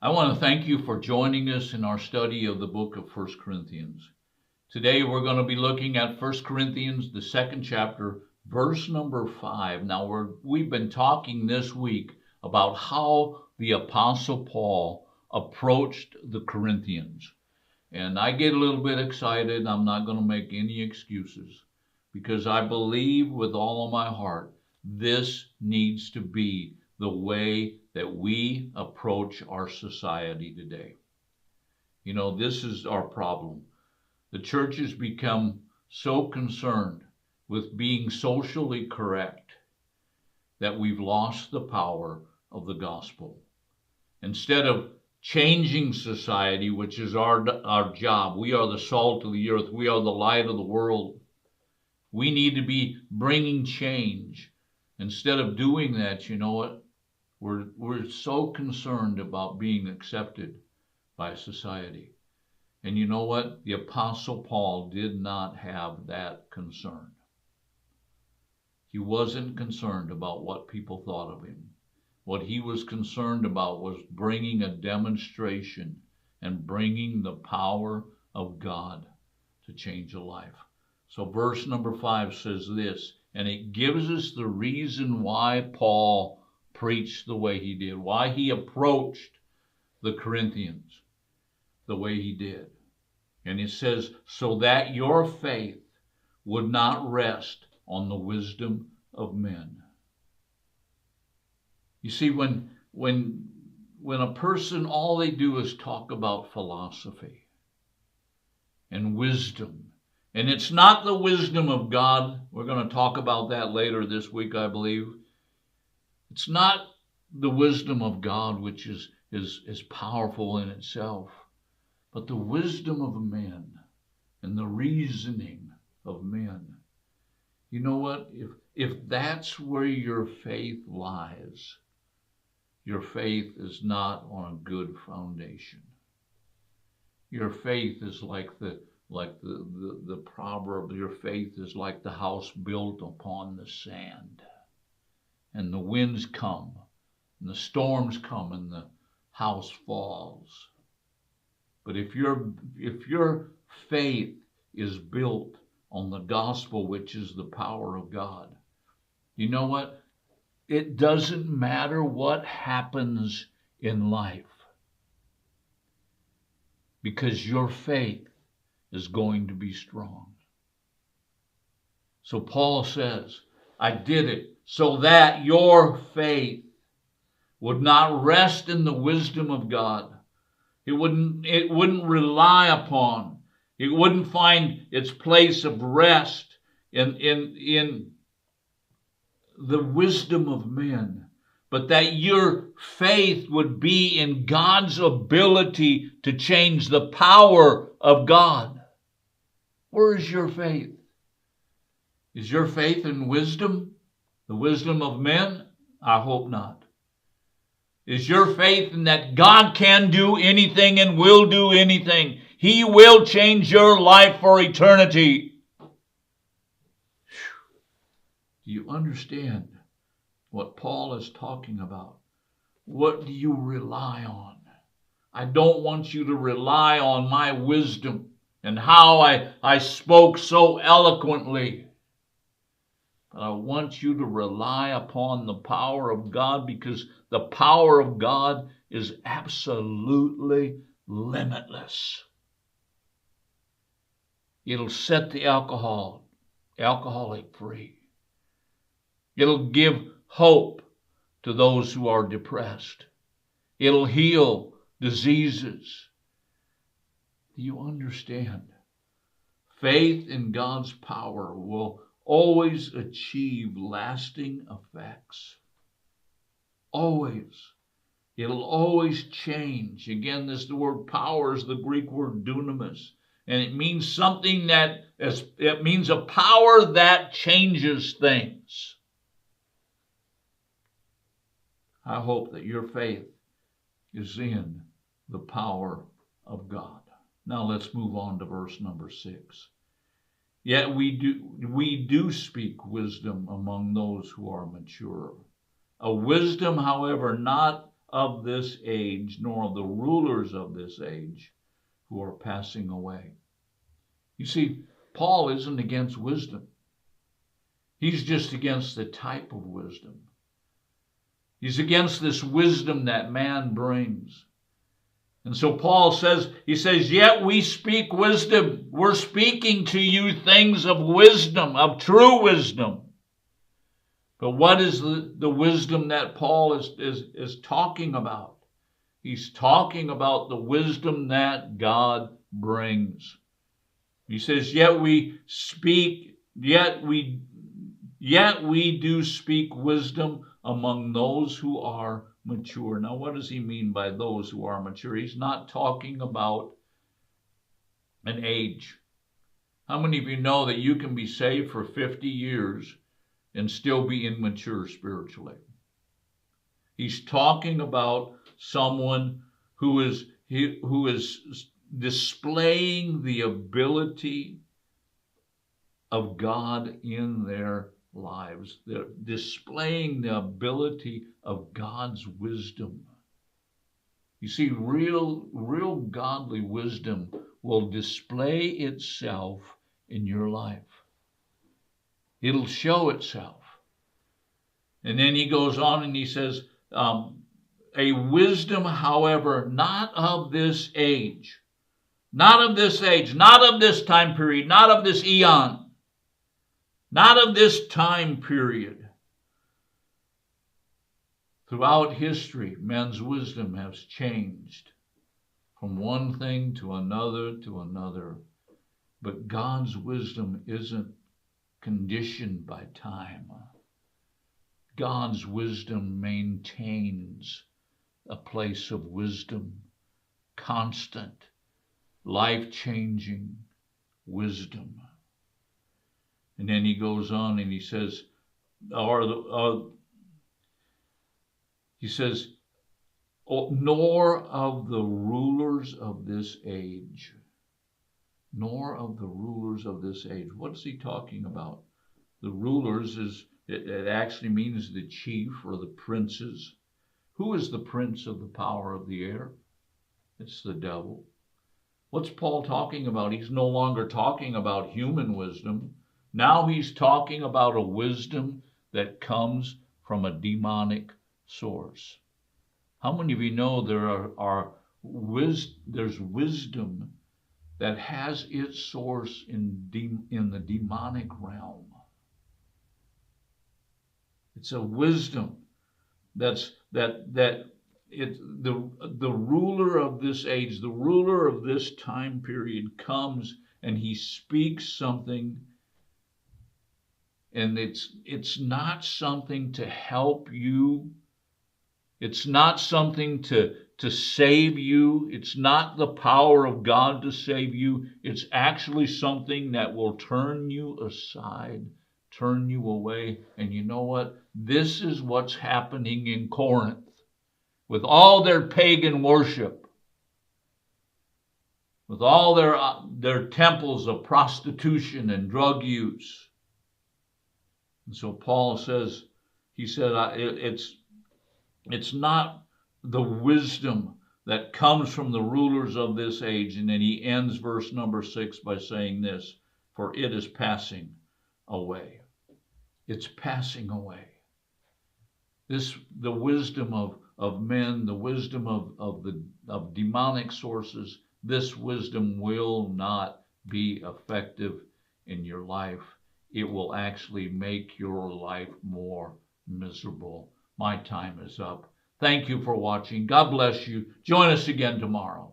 I want to thank you for joining us in our study of the book of 1 Corinthians. Today we're going to be looking at 1 Corinthians, the second chapter, verse number 5. Now we've been talking this week about how the Apostle Paul approached the Corinthians. And I get a little bit excited. I'm not going to make any excuses because I believe with all of my heart this needs to be the way that we approach our society today. You know, this is our problem. The church has become so concerned with being socially correct that we've lost the power of the gospel. Instead of changing society, which is our job, we are the salt of the earth, we are the light of the world. We need to be bringing change. Instead of doing that, you know what? We're so concerned about being accepted by society. And you know what? The Apostle Paul did not have that concern. He wasn't concerned about what people thought of him. What he was concerned about was bringing a demonstration and bringing the power of God to change a life. So verse number 5 says this, and it gives us the reason why Paul preached the way he did, why he approached the Corinthians the way he did. And it says, so that your faith would not rest on the wisdom of men. You see, when a person, all they do is talk about philosophy and wisdom, and it's not the wisdom of God. We're going to talk about that later this week, I believe. It's not the wisdom of God, which is powerful in itself, but the wisdom of men and the reasoning of men. You know what? If that's where your faith lies, your faith is not on a good foundation. Your faith is like the proverb, your faith is like the house built upon the sand. And the winds come, and the storms come, and the house falls. But if your faith is built on the gospel, which is the power of God, you know what? It doesn't matter what happens in life, because your faith is going to be strong. So Paul says, I did it so that your faith would not rest in the wisdom of God. It wouldn't rely upon, it wouldn't find its place of rest in the wisdom of men, but that your faith would be in God's ability to change, the power of God. Where is your faith? Is your faith in wisdom? The wisdom of men? I hope not. Is your faith in that God can do anything and will do anything? He will change your life for eternity. Do you understand what Paul is talking about? What do you rely on? I don't want you to rely on my wisdom and how I spoke so eloquently. But I want you to rely upon the power of God, because the power of God is absolutely limitless. It'll set the alcoholic free. It'll give hope to those who are depressed. It'll heal diseases. Do you understand? Faith in God's power will always achieve lasting effects. Always. It'll always change. Again, the word power is the Greek word dunamis. And it means something it means a power that changes things. I hope that your faith is in the power of God. Now let's move on to verse number 6. Yet we do speak wisdom among those who are mature. A wisdom, however, not of this age, nor of the rulers of this age who are passing away. You see, Paul isn't against wisdom. He's just against the type of wisdom. He's against this wisdom that man brings. And so Paul says, yet we speak wisdom. We're speaking to you things of wisdom, of true wisdom. But what is the wisdom that Paul is talking about? He's talking about the wisdom that God brings. He says, yet we do speak wisdom among those who are mature. Now, what does he mean by those who are mature? He's not talking about an age. How many of you know that you can be saved for 50 years and still be immature spiritually? He's talking about someone who is displaying the ability of God in their lives. They're displaying the ability of God's wisdom. You see, real godly wisdom will display itself in your life. It'll show itself. And then he goes on and he says, a wisdom, however, not of this age, not of this time period, not of this eon, not of this time period. Throughout history, men's wisdom has changed from one thing to another. But God's wisdom isn't conditioned by time. God's wisdom maintains a place of wisdom, constant, life-changing wisdom. And then he goes on and he says, nor of the rulers of this age. Nor of the rulers of this age. What is he talking about? The rulers it actually means the chief or the princes. Who is the prince of the power of the air? It's the devil. What's Paul talking about? He's no longer talking about human wisdom. Now he's talking about a wisdom that comes from a demonic source. How many of you know there's wisdom that has its source in the demonic realm? It's a wisdom the ruler of this age, the ruler of this time period comes and he speaks something, and it's not something to help you. It's not something to save you. It's not the power of God to save you. It's actually something that will turn you aside, turn you away. And you know what? This is what's happening in Corinth with all their pagan worship, with all their temples of prostitution and drug use. And so Paul says, it's not the wisdom that comes from the rulers of this age. And then he ends verse number 6 by saying this, for it is passing away. It's passing away. The wisdom of men, the wisdom of demonic sources, this wisdom will not be effective in your life. It will actually make your life more miserable. My time is up. Thank you for watching. God bless you. Join us again tomorrow.